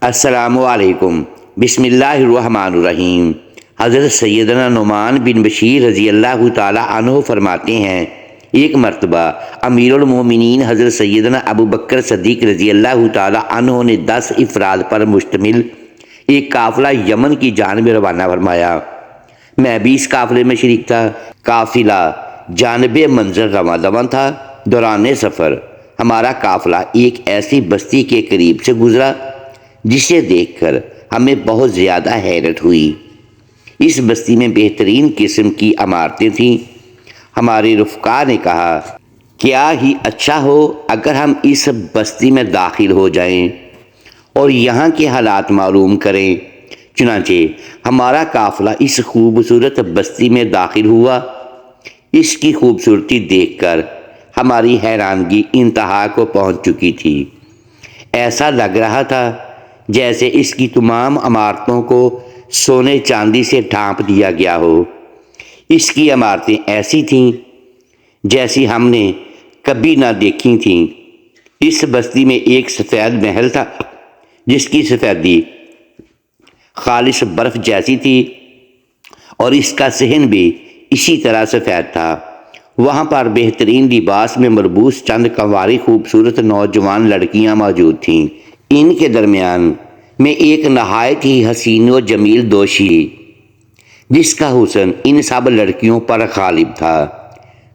السلام علیکم۔ بسم اللہ الرحمن الرحیم۔ حضرت سیدنا نعمان بن بشیر رضی اللہ تعالیٰ عنہ فرماتے ہیں، ایک مرتبہ امیر المومنین حضرت سیدنا ابو بکر صدیق رضی اللہ تعالیٰ عنہ نے 10 افراد پر مشتمل ایک قافلہ یمن کی جانب روانہ فرمایا۔ میں بھی اس قافلے میں شریک تھا۔ قافلہ جانب منظر رواں دواں تھا۔ دوران سفر ہمارا قافلہ ایک ایسی بستی کے قریب سے گزرا جسے دیکھ کر ہمیں بہت زیادہ حیرت ہوئی۔ اس بستی میں بہترین قسم کی عمارتیں تھیں۔ ہمارے رفقا نے کہا، کیا ہی اچھا ہو اگر ہم اس بستی میں داخل ہو جائیں اور یہاں کے حالات معلوم کریں۔ چنانچہ ہمارا قافلہ اس خوبصورت بستی میں داخل ہوا۔ اس کی خوبصورتی دیکھ کر ہماری حیرانگی انتہا کو پہنچ چکی تھی۔ ایسا لگ رہا تھا جیسے اس کی تمام عمارتوں کو سونے چاندی سے ڈھانپ دیا گیا ہو۔ اس کی عمارتیں ایسی تھیں جیسی ہم نے کبھی نہ دیکھی تھیں۔ اس بستی میں ایک سفید محل تھا جس کی سفیدی خالص برف جیسی تھی اور اس کا صحن بھی اسی طرح سفید تھا۔ وہاں پر بہترین لباس میں ملبوس چند کنواری خوبصورت نوجوان لڑکیاں موجود تھیں۔ ان کے درمیان میں ایک نہایت ہی حسین و جمیل دوشی جس کا حسن ان سب لڑکیوں پر غالب تھا۔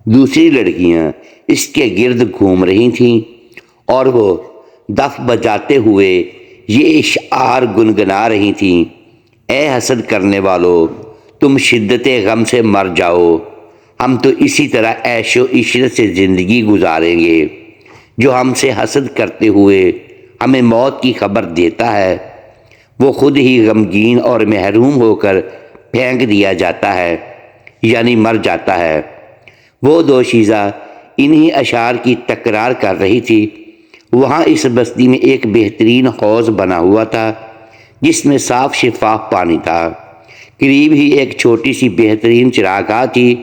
دوسری لڑکیاں اس کے گرد گھوم رہی تھیں اور وہ دف بجاتے ہوئے یہ اشعار گنگنا رہی تھیں، اے حسد کرنے والو، تم شدت غم سے مر جاؤ، ہم تو اسی طرح عیش و عشرت سے زندگی گزاریں گے۔ جو ہم سے حسد کرتے ہوئے ہمیں موت کی خبر دیتا ہے وہ خود ہی غمگین اور محروم ہو کر پھینک دیا جاتا ہے، یعنی مر جاتا ہے۔ وہ دوشیزہ انہی اشعار کی تکرار کر رہی تھی۔ وہاں اس بستی میں ایک بہترین حوض بنا ہوا تھا جس میں صاف شفاف پانی تھا۔ قریب ہی ایک چھوٹی سی بہترین چراگاہ تھی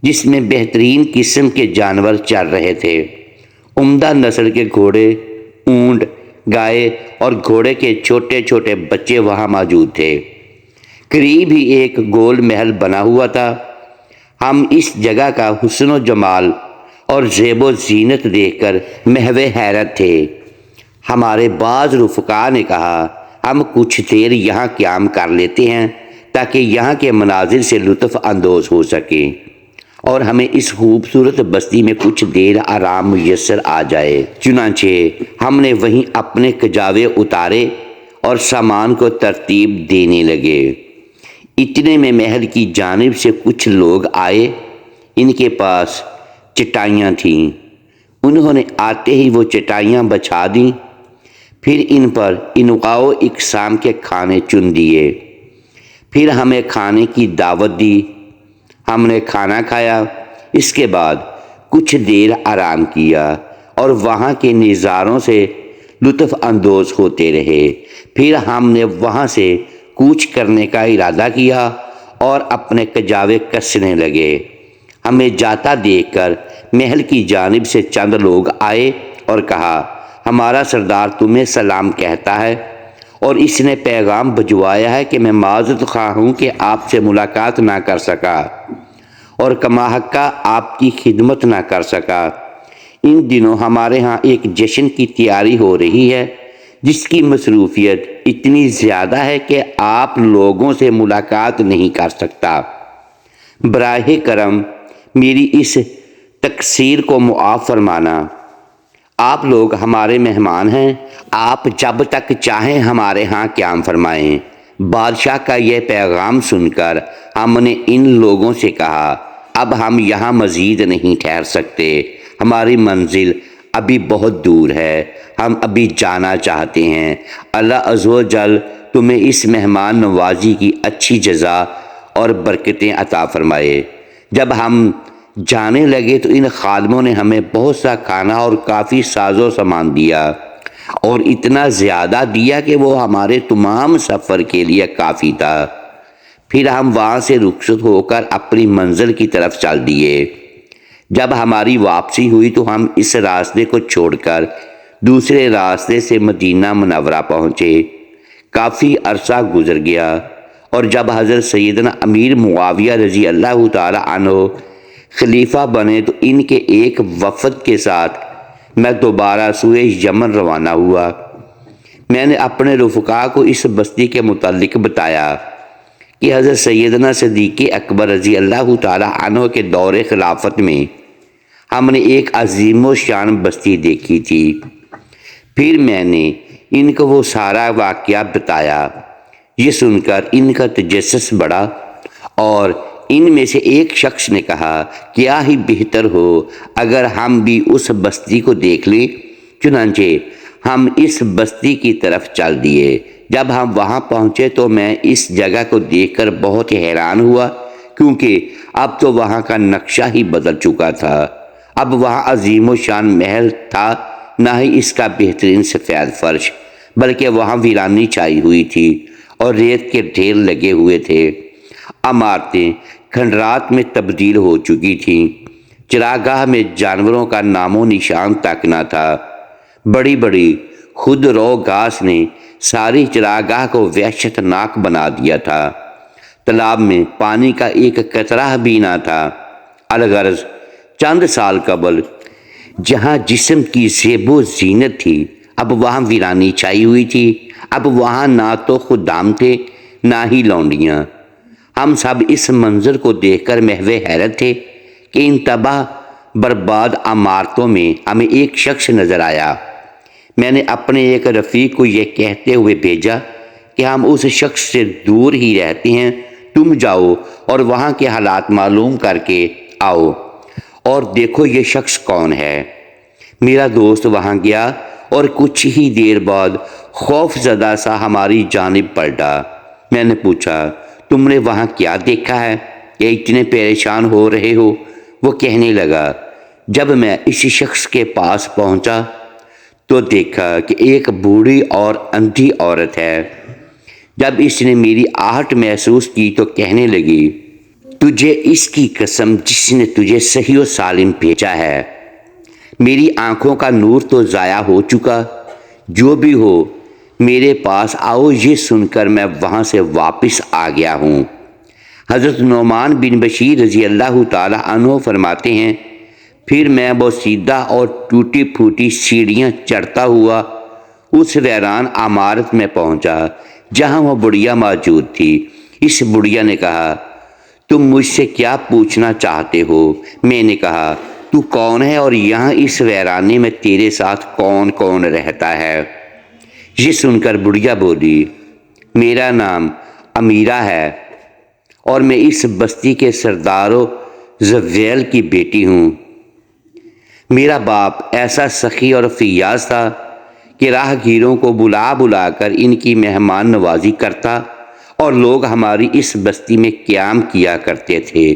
جس میں بہترین قسم کے جانور چر رہے تھے۔ عمدہ نسل کے گھوڑے، اونٹ، گائے اور گھوڑے کے چھوٹے چھوٹے بچے وہاں موجود تھے۔ قریب ہی ایک گول محل بنا ہوا تھا۔ ہم اس جگہ کا حسن و جمال اور زیب و زینت دیکھ کر محو حیرت تھے۔ ہمارے بعض رفقا نے کہا، ہم کچھ دیر یہاں قیام کر لیتے ہیں تاکہ یہاں کے مناظر سے لطف اندوز ہو سکیں اور ہمیں اس خوبصورت بستی میں کچھ دیر آرام میسر آ جائے۔ چنانچہ ہم نے وہیں اپنے کجاوے اتارے اور سامان کو ترتیب دینے لگے۔ اتنے میں محل کی جانب سے کچھ لوگ آئے۔ ان کے پاس چٹائیاں تھیں۔ انہوں نے آتے ہی وہ چٹائیاں بچھا دیں، پھر ان پر انواع و اقسام کے کھانے چن دیے۔ پھر ہمیں کھانے کی دعوت دی۔ ہم نے کھانا کھایا۔ اس کے بعد کچھ دیر آرام کیا اور وہاں کے نظاروں سے لطف اندوز ہوتے رہے۔ پھر ہم نے وہاں سے کوچ کرنے کا ارادہ کیا اور اپنے کجاوے کسنے لگے۔ ہمیں جاتا دیکھ کر محل کی جانب سے چند لوگ آئے اور کہا، ہمارا سردار تمہیں سلام کہتا ہے اور اس نے پیغام بھجوایا ہے کہ میں معذرت خواہ ہوں کہ آپ سے ملاقات نہ کر سکا اور کما حقہ آپ کی خدمت نہ کر سکا۔ ان دنوں ہمارے ہاں ایک جشن کی تیاری ہو رہی ہے جس کی مصروفیت اتنی زیادہ ہے کہ آپ لوگوں سے ملاقات نہیں کر سکتا۔ براہ کرم میری اس تقصیر کو معاف فرمانا۔ آپ لوگ ہمارے مہمان ہیں، آپ جب تک چاہیں ہمارے ہاں قیام فرمائیں۔ بادشاہ کا یہ پیغام سن کر ہم نے ان لوگوں سے کہا، اب ہم یہاں مزید نہیں ٹھہر سکتے، ہماری منزل ابھی بہت دور ہے، ہم ابھی جانا چاہتے ہیں۔ اللہ عز و جل تمہیں اس مہمان نوازی کی اچھی جزا اور برکتیں عطا فرمائے۔ جب ہم جانے لگے تو ان خادموں نے ہمیں بہت سا کھانا اور کافی ساز و سامان دیا اور اتنا زیادہ دیا کہ وہ ہمارے تمام سفر کے لیے کافی تھا۔ پھر ہم وہاں سے رخصت ہو کر اپنی منزل کی طرف چل دیے۔ جب ہماری واپسی ہوئی تو ہم اس راستے کو چھوڑ کر دوسرے راستے سے مدینہ منورہ پہنچے۔ کافی عرصہ گزر گیا اور جب حضرت سیدنا امیر معاویہ رضی اللہ تعالی عنہ خلیفہ بنے تو ان کے ایک وفد کے ساتھ میں دوبارہ سوئے یمن روانہ ہوا۔ میں نے اپنے رفقا کو اس بستی کے متعلق بتایا کہ حضرت سیدنا صدیق اکبر رضی اللہ تعالی عنہ کے دور خلافت میں ہم نے ایک عظیم و شان بستی دیکھی تھی۔ پھر میں نے ان کو وہ سارا واقعہ بتایا۔ یہ سن کر ان کا تجسس بڑھا اور ان میں سے ایک شخص نے کہا کیا ہی بہتر ہو اگر ہم بھی اس بستی کو دیکھ لیں۔ چنانچہ ہم اس بستی کی طرف چل دیے۔ جب ہم وہاں پہنچے تو میں اس جگہ کو دیکھ کر بہت حیران ہوا، کیونکہ اب تو وہاں کا نقشہ ہی بدل چکا تھا۔ اب وہاں عظیم و شان محل تھا، نہ ہی اس کا بہترین سفید فرش، بلکہ وہاں ویرانی چھائی ہوئی تھی اور ریت کے ڈھیر لگے ہوئے تھے۔ عمارتیں کھنڈرات میں تبدیل ہو چکی تھیں۔ چراگاہ میں جانوروں کا نام و نشان تک نہ تھا۔ بڑی بڑی خود رو گھاس نے ساری چراگاہ کو وحشت ناک بنا دیا تھا۔ تالاب میں پانی کا ایک قطرہ بھی نہ تھا۔ الغرض چند سال قبل جہاں جسم کی زیب و زینت تھی، اب وہاں ویرانی چھائی ہوئی تھی۔ اب وہاں نہ تو خدام تھے نہ ہی لونڈیاں۔ ہم سب اس منظر کو دیکھ کر محو حیرت تھے کہ ان تباہ برباد عمارتوں میں ہمیں ایک شخص نظر آیا۔ میں نے اپنے ایک رفیق کو یہ کہتے ہوئے بھیجا کہ ہم اس شخص سے دور ہی رہتے ہیں، تم جاؤ اور وہاں کے حالات معلوم کر کے آؤ اور دیکھو یہ شخص کون ہے۔ میرا دوست وہاں گیا اور کچھ ہی دیر بعد خوف زدہ سا ہماری جانب پلٹا۔ میں نے پوچھا تم نے وہاں کیا دیکھا ہے کہ اتنے پریشان ہو رہے ہو؟ وہ کہنے لگا جب میں اس شخص کے پاس پہنچا تو دیکھا کہ ایک بوڑھی اور اندھی عورت ہے۔ جب اس نے میری آہٹ محسوس کی تو کہنے لگی تجھے اس کی قسم جس نے تجھے صحیح و سالم بھیجا ہے، میری آنکھوں کا نور تو ضائع ہو چکا، جو بھی ہو میرے پاس آؤ۔ یہ سن کر میں وہاں سے واپس آ گیا ہوں۔ حضرت نعمان بن بشیر رضی اللہ تعالی عنہ فرماتے ہیں پھر میں بوسیدہ اور ٹوٹی پھوٹی سیڑھیاں چڑھتا ہوا اس ویران عمارت میں پہنچا جہاں وہ بڑھیا موجود تھی۔ اس بڑھیا نے کہا تم مجھ سے کیا پوچھنا چاہتے ہو؟ میں نے کہا تو کون ہے اور یہاں اس ویرانے میں تیرے ساتھ کون کون رہتا ہے؟ یہ سن کر بڑھیا بولی میرا نام امیرہ ہے اور میں اس بستی کے سردار و زویل کی بیٹی ہوں۔ میرا باپ ایسا سخی اور فیاض تھا کہ راہ گیروں کو بلا بلا کر ان کی مہمان نوازی کرتا اور لوگ ہماری اس بستی میں قیام کیا کرتے تھے،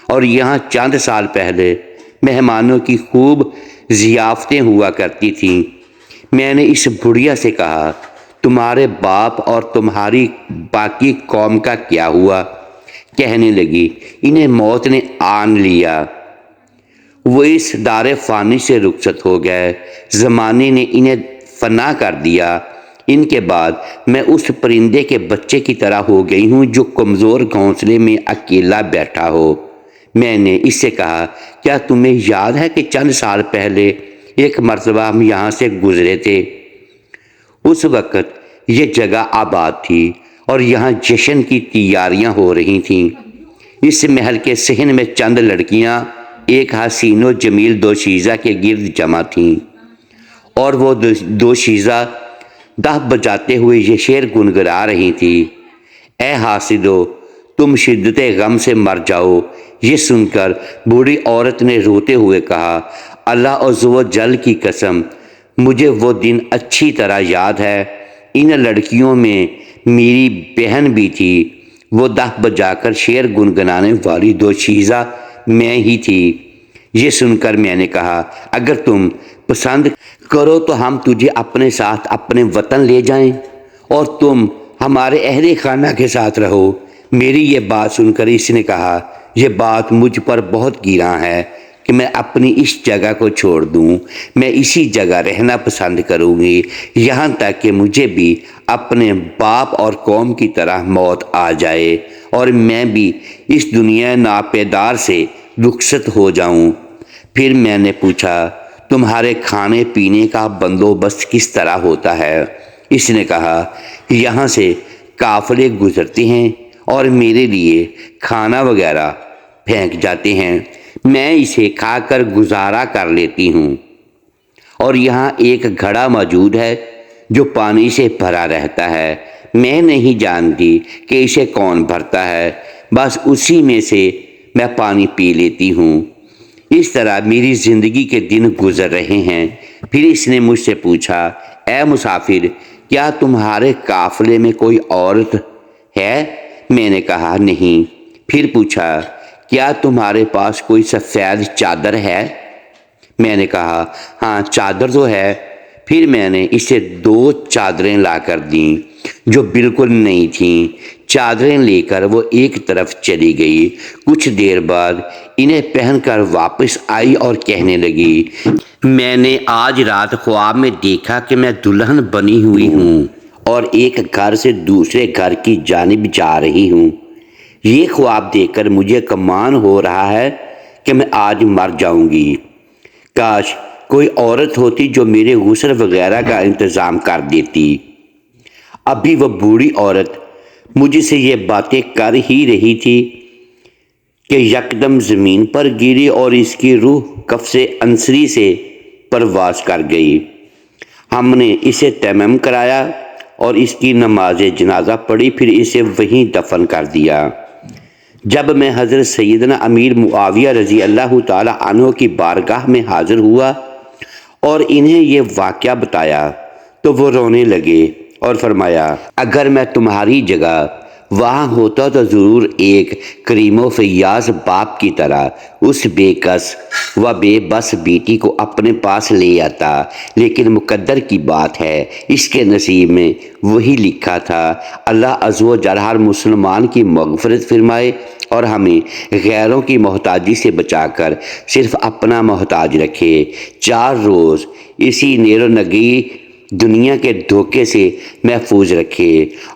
اور یہاں چند سال پہلے مہمانوں کی خوب ضیافتیں ہوا کرتی تھیں۔ میں نے اس بڑھیا سے کہا تمہارے باپ اور تمہاری باقی قوم کا کیا ہوا؟ کہنے لگی انہیں موت نے آن لیا، وہ اس دار فانی سے رخصت ہو گئے، زمانے نے انہیں فنا کر دیا۔ ان کے بعد میں اس پرندے کے بچے کی طرح ہو گئی ہوں جو کمزور گھونسلے میں اکیلا بیٹھا ہو۔ میں نے اس سے کہا کیا تمہیں یاد ہے کہ چند سال پہلے ایک مرتبہ ہم یہاں سے گزرے تھے؟ اس وقت یہ جگہ آباد تھی اور یہاں جشن کی تیاریاں ہو رہی تھیں۔ اس محل کے صحن میں چند لڑکیاں ایک حسین و جمیل دوشیزہ کے گرد جمع تھیں اور وہ دوشیزہ دف بجاتے ہوئے یہ شعر گنگنا رہی تھی اے حاسدو تم شدت غم سے مر جاؤ۔ یہ سن کر بوڑھی عورت نے روتے ہوئے کہا اللہ عز و جل کی قسم مجھے وہ دن اچھی طرح یاد ہے، ان لڑکیوں میں میری بہن بھی تھی، وہ دف بجا کر شعر گنگنانے والی دوشیزہ میں ہی تھی۔ یہ سن کر میں نے کہا اگر تم پسند کرو تو ہم تجھے اپنے ساتھ اپنے وطن لے جائیں اور تم ہمارے اہل خانہ کے ساتھ رہو۔ میری یہ بات سن کر اس نے کہا یہ بات مجھ پر بہت گراں ہے، کہ میں اپنی اس جگہ کو چھوڑ دوں، میں اسی جگہ رہنا پسند کروں گی یہاں تک کہ مجھے بھی اپنے باپ اور قوم کی طرح موت آ جائے اور میں بھی اس دنیا ناپیدار سے رخصت ہو جاؤں۔ پھر میں نے پوچھا، تمہارے کھانے پینے کا بندوبست کس طرح ہوتا ہے؟ اس نے کہا، یہاں سے قافلے گزرتے ہیں اور میرے لیے کھانا وغیرہ پھینک جاتے ہیں، میں اسے کھا کر گزارا کر لیتی ہوں، اور یہاں ایک گھڑا موجود ہے جو پانی سے بھرا رہتا ہے، میں نہیں جانتی کہ اسے کون بھرتا ہے، بس اسی میں سے میں پانی پی لیتی ہوں۔ اس طرح میری زندگی کے دن گزر رہے ہیں۔ پھر اس نے مجھ سے پوچھا، اے مسافر، کیا تمہارے قافلے میں کوئی عورت ہے؟ میں نے کہا، نہیں۔ پھر پوچھا، کیا تمہارے پاس کوئی سفید چادر ہے؟ میں نے کہا، ہاں چادر تو ہے۔ پھر میں نے اسے 2 چادریں لا کر دیں جو بالکل نئی تھیں۔ چادریں لے کر وہ ایک طرف چلی گئی۔ کچھ دیر بعد انہیں پہن کر واپس آئی اور کہنے لگی، میں نے آج رات خواب میں دیکھا کہ میں دلہن بنی ہوئی ہوں اور ایک گھر سے دوسرے گھر کی جانب جا رہی ہوں۔ یہ خواب دیکھ کر مجھے گمان ہو رہا ہے کہ میں آج مر جاؤں گی۔ کاش کوئی عورت ہوتی جو میرے غسل وغیرہ کا انتظام کر دیتی۔ ابھی وہ بوڑھی عورت مجھ سے یہ باتیں کر ہی رہی تھی کہ یکدم زمین پر گری اور اس کی روح قفس انصری سے پرواز کر گئی۔ ہم نے اسے تیمم کرایا اور اس کی نماز جنازہ پڑھی، پھر اسے وہیں دفن کر دیا۔ جب میں حضرت سیدنا امیر معاویہ رضی اللہ تعالی عنہ کی بارگاہ میں حاضر ہوا اور انہیں یہ واقعہ بتایا تو وہ رونے لگے اور فرمایا، اگر میں تمہاری جگہ وہاں ہوتا تو ضرور ایک کریم و فیاض باپ کی طرح اس بے کس و بے بس بیٹی کو اپنے پاس لے آتا، لیکن مقدر کی بات ہے، اس کے نصیب میں وہی لکھا تھا۔ اللہ عز و جل ہر مسلمان کی مغفرت فرمائے اور ہمیں غیروں کی محتاجی سے بچا کر صرف اپنا محتاج رکھے۔ 4 روز اسی نیر و نگی دنیا کے دھوکے سے محفوظ رکھے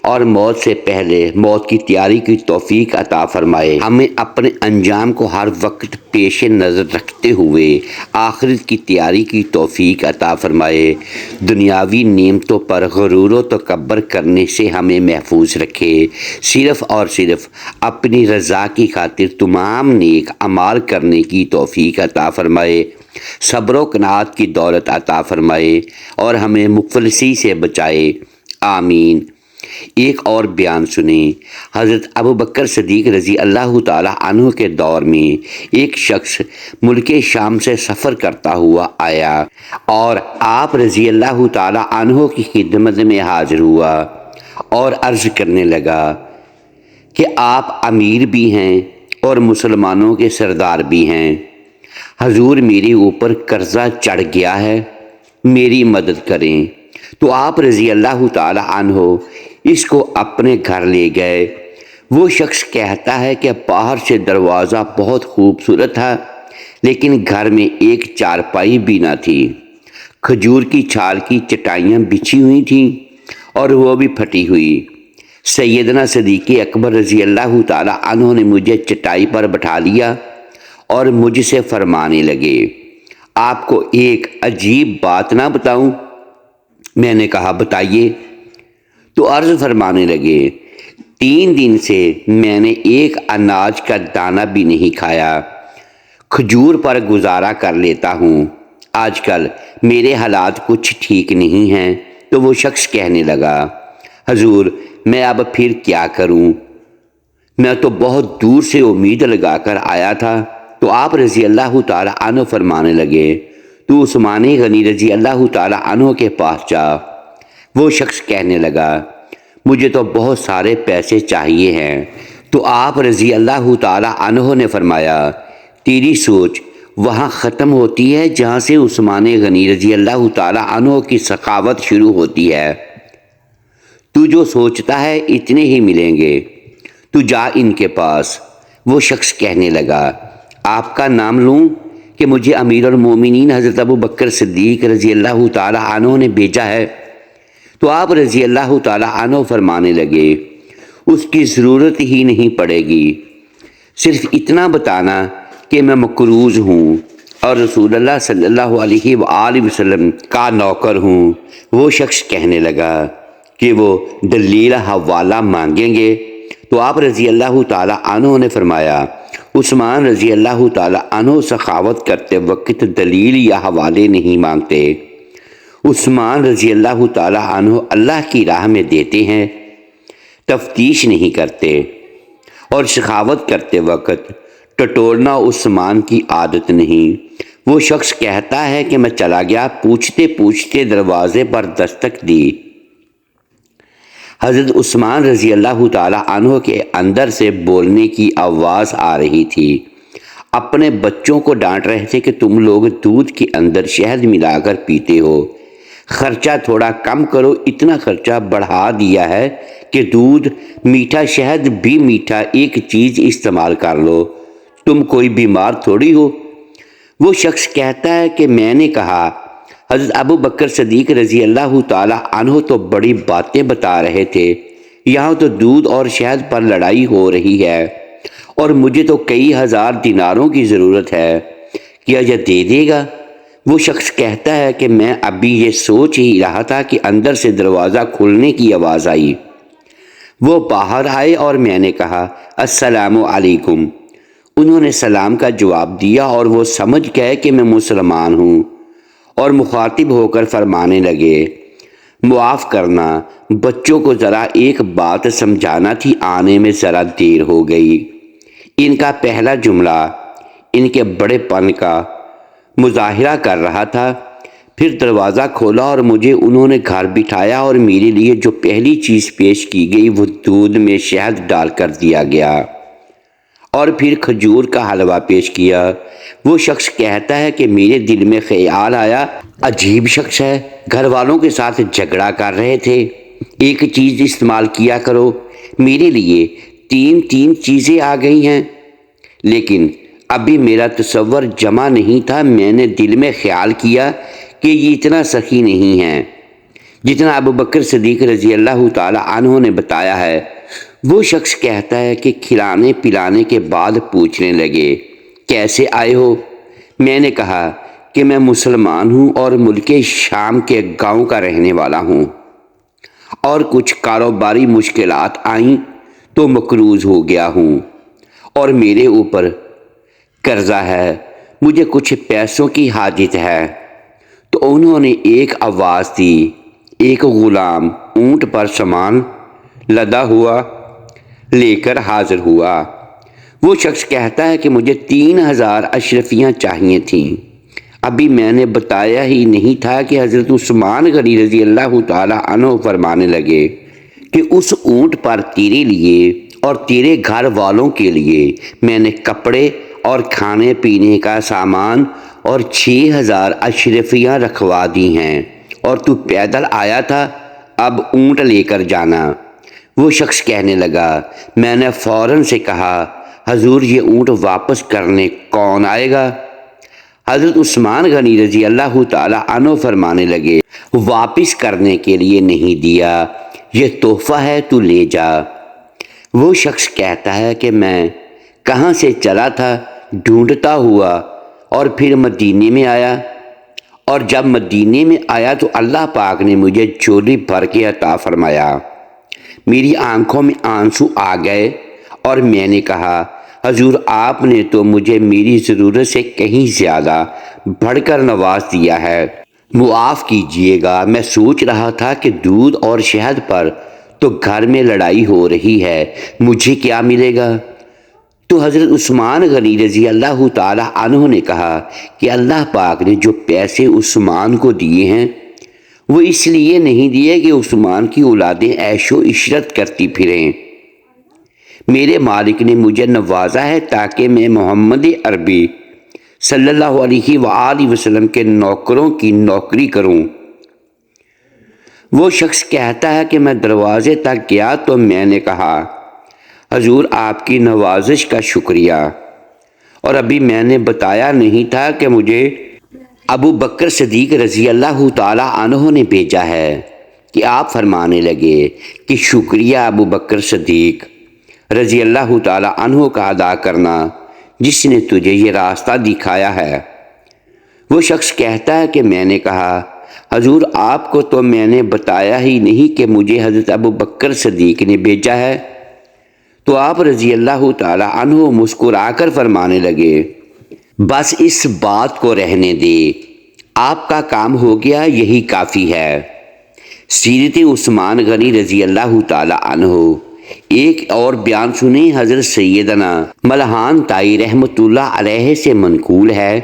اور موت سے پہلے موت کی تیاری کی توفیق عطا فرمائے۔ ہمیں اپنے انجام کو ہر وقت پیش نظر رکھتے ہوئے آخرت کی تیاری کی توفیق عطا فرمائے۔ دنیاوی نعمتوں پر غرور و تکبر کرنے سے ہمیں محفوظ رکھے، صرف اور صرف اپنی رضا کی خاطر تمام نیک اعمال کرنے کی توفیق عطا فرمائے، صبر و قناعت کی دولت عطا فرمائے اور ہمیں مفلسی سے بچائے، آمین۔ ایک اور بیان سنیں۔ حضرت ابوبکر صدیق رضی اللہ تعالی عنہ کے دور میں ایک شخص ملک شام سے سفر کرتا ہوا آیا اور آپ رضی اللہ تعالی عنہ کی خدمت میں حاضر ہوا اور عرض کرنے لگا کہ آپ امیر بھی ہیں اور مسلمانوں کے سردار بھی ہیں، حضور میرے اوپر قرضہ چڑھ گیا ہے، میری مدد کریں۔ تو آپ رضی اللہ تعالی عنہ اس کو اپنے گھر لے گئے۔ وہ شخص کہتا ہے کہ باہر سے دروازہ بہت خوبصورت تھا، لیکن گھر میں ایک چارپائی بھی نہ تھی۔ کھجور کی چھال کی چٹائیاں بچھی ہوئی تھیں اور وہ بھی پھٹی ہوئی۔ سیدنا صدیق اکبر رضی اللہ تعالی عنہ نے مجھے چٹائی پر بٹھا لیا اور مجھ سے فرمانے لگے، آپ کو ایک عجیب بات نہ بتاؤں؟ میں نے کہا، بتائیے۔ تو عرض فرمانے لگے، 3 دن سے میں نے ایک اناج کا دانہ بھی نہیں کھایا، کھجور پر گزارا کر لیتا ہوں، آج کل میرے حالات کچھ ٹھیک نہیں ہیں۔ تو وہ شخص کہنے لگا، حضور میں اب پھر کیا کروں، میں تو بہت دور سے امید لگا کر آیا تھا۔ تو آپ رضی اللہ تعالی عنہ فرمانے لگے، تو عثمان غنی رضی اللہ تعالی عنہ کے پاس جا۔ وہ شخص کہنے لگا، مجھے تو بہت سارے پیسے چاہیے ہیں۔ تو آپ رضی اللہ تعالی عنہ نے فرمایا، تیری سوچ وہاں ختم ہوتی ہے جہاں سے عثمان غنی رضی اللہ تعالی عنہ کی سخاوت شروع ہوتی ہے۔ تو جو سوچتا ہے اتنے ہی ملیں گے، تو جا ان کے پاس۔ وہ شخص کہنے لگا، آپ کا نام لوں کہ مجھے امیر المومنین حضرت ابو بکر صدیق رضی اللہ تعالیٰ عنہ نے بھیجا ہے۔ تو آپ رضی اللہ تعالیٰ عنہ فرمانے لگے، اس کی ضرورت ہی نہیں پڑے گی، صرف اتنا بتانا کہ میں مقروض ہوں اور رسول اللہ صلی اللہ علیہ وآلہ وسلم کا نوکر ہوں۔ وہ شخص کہنے لگا کہ وہ دلیل حوالہ مانگیں گے، تو آپ رضی اللہ تعالیٰ عنہ نے فرمایا، عثمان رضی اللہ تعالیٰ عنہ سخاوت کرتے وقت دلیل یا حوالے نہیں مانگتے۔ عثمان رضی اللہ تعالیٰ عنہ اللہ کی راہ میں دیتے ہیں، تفتیش نہیں کرتے، اور سخاوت کرتے وقت ٹٹولنا عثمان کی عادت نہیں۔ وہ شخص کہتا ہے کہ میں چلا گیا، پوچھتے پوچھتے دروازے پر دستک دی۔ حضرت عثمان رضی اللہ تعالیٰ عنہ کے اندر سے بولنے کی آواز آ رہی تھی، اپنے بچوں کو ڈانٹ رہے تھے کہ تم لوگ دودھ کے اندر شہد ملا کر پیتے ہو، خرچہ تھوڑا کم کرو، اتنا خرچہ بڑھا دیا ہے کہ دودھ میٹھا، شہد بھی میٹھا، ایک چیز استعمال کر لو، تم کوئی بیمار تھوڑی ہو۔ وہ شخص کہتا ہے کہ میں نے کہا، حضرت ابو بکر صدیق رضی اللہ تعالیٰ عنہ تو بڑی باتیں بتا رہے تھے، یہاں تو دودھ اور شہد پر لڑائی ہو رہی ہے، اور مجھے تو کئی ہزار دیناروں کی ضرورت ہے، کیا یہ دے دے گا؟ وہ شخص کہتا ہے کہ میں ابھی یہ سوچ ہی رہا تھا کہ اندر سے دروازہ کھلنے کی آواز آئی۔ وہ باہر آئے اور میں نے کہا، السلام علیکم۔ انہوں نے سلام کا جواب دیا اور وہ سمجھ گئے کہ میں مسلمان ہوں، اور مخاطب ہو کر فرمانے لگے، معاف کرنا، بچوں کو ذرا ایک بات سمجھانا تھی، آنے میں ذرا دیر ہو گئی۔ ان کا پہلا جملہ ان کے بڑے پن کا مظاہرہ کر رہا تھا۔ پھر دروازہ کھولا اور مجھے انہوں نے گھر بٹھایا، اور میرے لیے جو پہلی چیز پیش کی گئی وہ دودھ میں شہد ڈال کر دیا گیا، اور پھر کھجور کا حلوہ پیش کیا۔ وہ شخص کہتا ہے کہ میرے دل میں خیال آیا، عجیب شخص ہے، گھر والوں کے ساتھ جھگڑا کر رہے تھے، ایک چیز استعمال کیا کرو، میرے لیے تین چیزیں آ گئی ہیں، لیکن ابھی میرا تصور جمع نہیں تھا۔ میں نے دل میں خیال کیا کہ یہ اتنا سخی نہیں ہے جتنا ابو بکر صدیق رضی اللہ تعالیٰ عنہ نے بتایا ہے۔ وہ شخص کہتا ہے کہ کھلانے پلانے کے بعد پوچھنے لگے، کیسے آئے ہو؟ میں نے کہا کہ میں مسلمان ہوں اور ملک شام کے گاؤں کا رہنے والا ہوں، اور کچھ کاروباری مشکلات آئیں تو مقروض ہو گیا ہوں، اور میرے اوپر قرضہ ہے، مجھے کچھ پیسوں کی حاجت ہے۔ تو انہوں نے ایک آواز دی، ایک غلام اونٹ پر سامان لدا ہوا لے کر حاضر ہوا۔ وہ شخص کہتا ہے کہ مجھے 3000 اشرفیاں چاہیے تھیں۔ ابھی میں نے بتایا ہی نہیں تھا کہ حضرت عثمان غنی رضی اللہ تعالیٰ عنہ فرمانے لگے کہ اس اونٹ پر تیرے لیے اور تیرے گھر والوں کے لیے میں نے کپڑے اور کھانے پینے کا سامان اور 6000 اشرفیاں رکھوا دی ہیں، اور تو پیدل آیا تھا، اب اونٹ لے کر جانا۔ وہ شخص کہنے لگا، میں نے فوراً سے کہا، حضور یہ اونٹ واپس کرنے کون آئے گا؟ حضرت عثمان غنی رضی اللہ تعالیٰ عنہ فرمانے لگے، واپس کرنے کے لیے نہیں دیا، یہ تحفہ ہے، تو لے جا۔ وہ شخص کہتا ہے کہ میں کہاں سے چلا تھا ڈھونڈتا ہوا، اور پھر مدینے میں آیا، اور جب مدینے میں آیا تو اللہ پاک نے مجھے جھولی بھر کے عطا فرمایا۔ میری آنکھوں میں آنسو آ گئے، اور میں نے کہا، حضور آپ نے تو مجھے میری ضرورت سے کہیں زیادہ بڑھ کر نواز دیا ہے، معاف کیجئے گا، میں سوچ رہا تھا کہ دودھ اور شہد پر تو گھر میں لڑائی ہو رہی ہے، مجھے کیا ملے گا؟ تو حضرت عثمان غنی رضی اللہ تعالیٰ عنہ نے کہا کہ اللہ پاک نے جو پیسے عثمان کو دیے ہیں وہ اس لیے نہیں دیے کہ عثمان کی اولادیں عیش و عشرت کرتی پھریں، میرے مالک نے مجھے نوازا ہے تاکہ میں محمد عربی صلی اللہ علیہ وآلہ وسلم کے نوکروں کی نوکری کروں۔ وہ شخص کہتا ہے کہ میں دروازے تک گیا تو میں نے کہا، حضور آپ کی نوازش کا شکریہ، اور ابھی میں نے بتایا نہیں تھا کہ مجھے ابو بکر صدیق رضی اللہ تعالی عنہ نے بھیجا ہے کہ آپ فرمانے لگے کہ شکریہ ابو بکر صدیق رضی اللہ تعالی عنہ کا ادا کرنا جس نے تجھے یہ راستہ دکھایا ہے۔ وہ شخص کہتا ہے کہ میں نے کہا حضور آپ کو تو میں نے بتایا ہی نہیں کہ مجھے حضرت ابو بکر صدیق نے بھیجا ہے۔ تو آپ رضی اللہ تعالی عنہ مسکرا کر فرمانے لگے بس اس بات کو رہنے دے، آپ کا کام ہو گیا، یہی کافی ہے۔ سیرت عثمان غنی رضی اللہ تعالی عنہ۔ ایک اور بیان سنیں، حضرت سیدنا ملہان تائی رحمۃ اللہ علیہ سے منقول ہے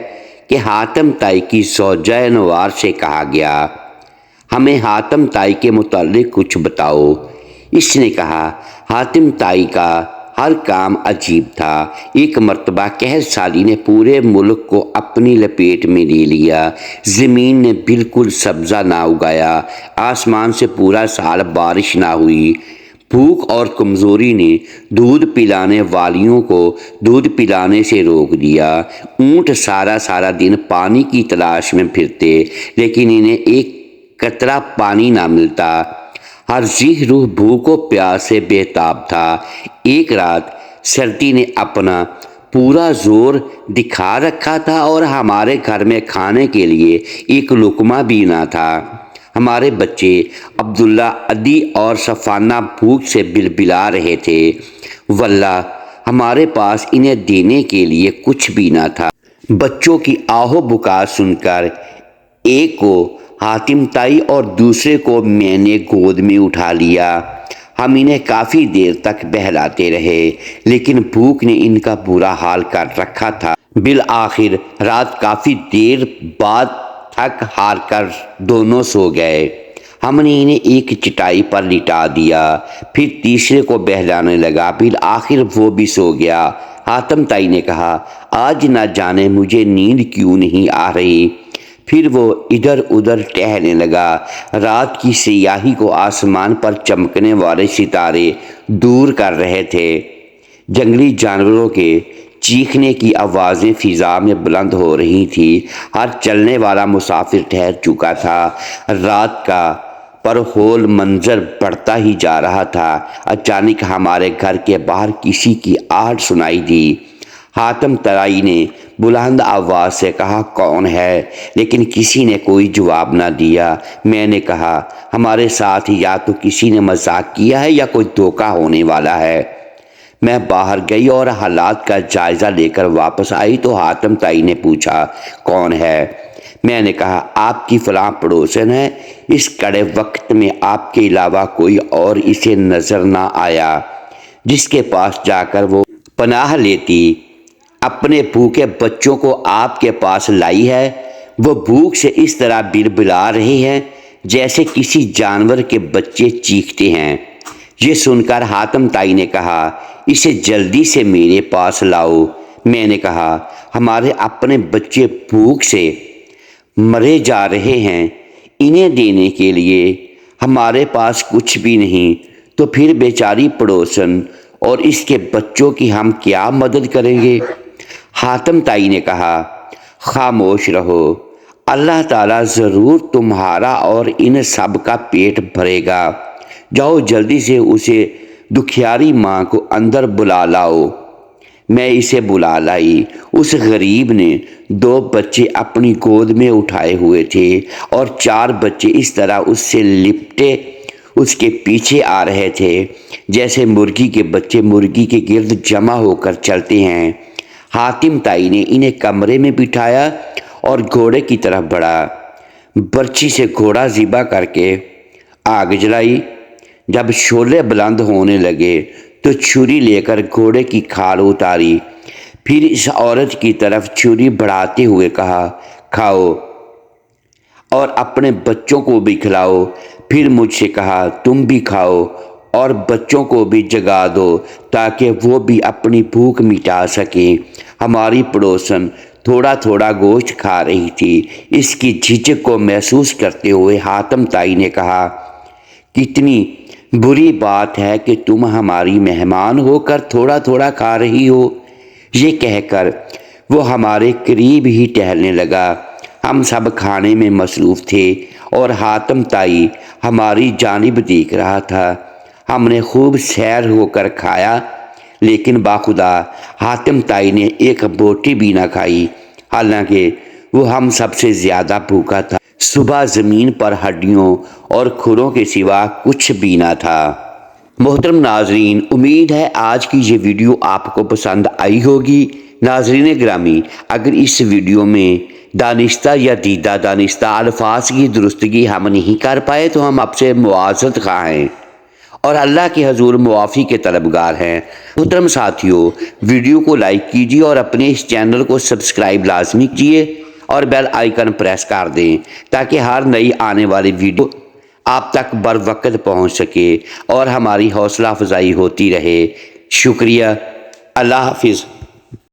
کہ حاتم تائی کی زوجہ نوار سے کہا گیا ہمیں حاتم تائی کے متعلق کچھ بتاؤ۔ اس نے کہا حاتم تائی کا ہر کام عجیب تھا۔ ایک مرتبہ قحط سالی نے پورے ملک کو اپنی لپیٹ میں لے لیا، زمین نے بالکل سبزہ نہ اگایا، آسمان سے پورا سال بارش نہ ہوئی، بھوک اور کمزوری نے دودھ پلانے والیوں کو دودھ پلانے سے روک دیا، اونٹ سارا دن پانی کی تلاش میں پھرتے لیکن انہیں ایک قطرہ پانی نہ ملتا، ہر ذی روح بھوک و پیاس سے بےتاب تھا۔ ایک رات سردی نے اپنا پورا زور دکھا رکھا تھا اور ہمارے گھر میں کھانے کے لیے ایک لقمہ بھی نہ تھا۔ ہمارے بچے عبداللہ، عدی اور صفانہ بھوک سے بلبلا رہے تھے، واللہ ہمارے پاس انہیں دینے کے لیے کچھ بھی نہ تھا۔ بچوں کی آہ و بکا سن کر ایک کو حاتم تائی اور دوسرے کو میں نے گود میں اٹھا لیا۔ ہم انہیں کافی دیر تک بہلاتے رہے لیکن بھوک نے ان کا برا حال کر رکھا تھا۔ بالآخر رات کافی دیر بعد تھک ہار کر دونوں سو گئے۔ ہم نے انہیں ایک چٹائی پر لٹا دیا، پھر تیسرے کو بہلانے لگا، بالآخر وہ بھی سو گیا۔ حاتم تائی نے کہا آج نہ جانے مجھے نیند کیوں نہیں آ رہی۔ پھر وہ ادھر ادھر ٹہلنے لگا۔ رات کی سیاہی کو آسمان پر چمکنے والے ستارے دور کر رہے تھے۔ جنگلی جانوروں کے چیخنے کی آوازیں فضا میں بلند ہو رہی تھی۔ ہر چلنے والا مسافر ٹھہر چکا تھا۔ رات کا پرہول منظر بڑھتا ہی جا رہا تھا۔ اچانک ہمارے گھر کے باہر کسی کی آہٹ سنائی دی۔ حاتم تائی نے بلند آواز سے کہا کون ہے؟ لیکن کسی نے کوئی جواب نہ دیا۔ میں نے کہا ہمارے ساتھ یا تو کسی نے مذاق کیا ہے یا کوئی دھوکہ ہونے والا ہے۔ میں باہر گئی اور حالات کا جائزہ لے کر واپس آئی تو حاتم تائی نے پوچھا کون ہے؟ میں نے کہا آپ کی فلاں پڑوسن ہے، اس کڑے وقت میں آپ کے علاوہ کوئی اور اسے نظر نہ آیا جس کے پاس جا کر وہ پناہ لیتی۔ اپنے بھوکے بچوں کو آپ کے پاس لائی ہے، وہ بھوک سے اس طرح بلبلا رہے ہیں جیسے کسی جانور کے بچے چیختے ہیں۔ یہ سن کر حاتم تائی نے کہا اسے جلدی سے میرے پاس لاؤ۔ میں نے کہا ہمارے اپنے بچے بھوک سے مرے جا رہے ہیں، انہیں دینے کے لیے ہمارے پاس کچھ بھی نہیں، تو پھر بیچاری پڑوسن اور اس کے بچوں کی ہم کیا مدد کریں گے؟ حاتم تائی نے کہا خاموش رہو، اللہ تعالیٰ ضرور تمہارا اور ان سب کا پیٹ بھرے گا۔ جاؤ جلدی سے اسے دکھیاری ماں کو اندر بلا لاؤ۔ میں اسے بلا لائی۔ اس غریب نے 2 بچے اپنی گود میں اٹھائے ہوئے تھے اور 4 بچے اس طرح اس سے لپٹے اس کے پیچھے آ رہے تھے جیسے مرغی کے بچے مرغی کے گرد جمع ہو کر چلتے ہیں۔ حاتم تائی نے انہیں کمرے میں بٹھایا اور گھوڑے کی طرف بڑھا، برچی سے گھوڑا ذبح کر کے آگ جلائی۔ جب شعلے بلند ہونے لگے تو چھری لے کر گھوڑے کی کھال اتاری، پھر اس عورت کی طرف چھری بڑھاتے ہوئے کہا کھاؤ اور اپنے بچوں کو بھی کھلاؤ۔ پھر مجھ سے کہا تم بھی کھاؤ اور بچوں کو بھی جگا دو تاکہ وہ بھی اپنی بھوک مٹا سکیں۔ ہماری پڑوسن تھوڑا تھوڑا گوشت کھا رہی تھی۔ اس کی جھجک کو محسوس کرتے ہوئے حاتم تائی نے کہا کتنی بری بات ہے کہ تم ہماری مہمان ہو کر تھوڑا تھوڑا کھا رہی ہو۔ یہ کہہ کر وہ ہمارے قریب ہی ٹہلنے لگا۔ ہم سب کھانے میں مصروف تھے اور حاتم تائی ہماری جانب دیکھ رہا تھا۔ ہم نے خوب سیر ہو کر کھایا، لیکن باخدا حاتم تائی نے ایک بوٹی بھی نہ کھائی، حالانکہ وہ ہم سب سے زیادہ بھوکا تھا۔ صبح زمین پر ہڈیوں اور کھروں کے سوا کچھ بھی نہ تھا۔ محترم ناظرین، امید ہے آج کی یہ ویڈیو آپ کو پسند آئی ہوگی۔ ناظرین گرامی، اگر اس ویڈیو میں دانستہ یا دیدہ دانستہ الفاظ کی درستگی ہم نہیں کر پائے تو ہم آپ سے معذرت خواہ ہیں اور اللہ کے حضور معافی کے طلبگار ہیں۔ محترم ساتھیوں، ویڈیو کو لائک کیجیے اور اپنے اس چینل کو سبسکرائب لازمی کیجیے اور بیل آئیکن پریس کر دیں تاکہ ہر نئی آنے والی ویڈیو آپ تک بر وقت پہنچ سکے اور ہماری حوصلہ افزائی ہوتی رہے۔ شکریہ، اللہ حافظ۔